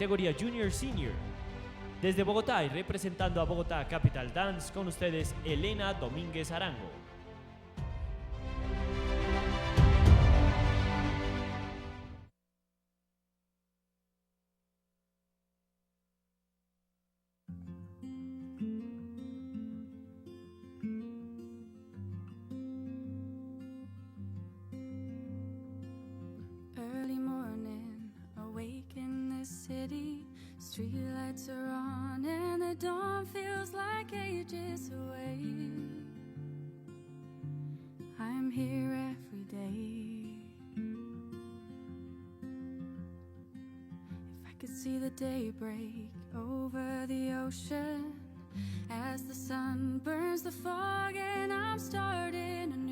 categoría Junior Senior. Desde Bogotá y representando a Bogotá Capital Dance, con ustedes Elena Domínguez Arango. Early morning, awake in this city. Streetlights are on and the dawn feels like ages away. I'm here every day. If I could see the day break over the ocean as the sun burns the fog and I'm starting a new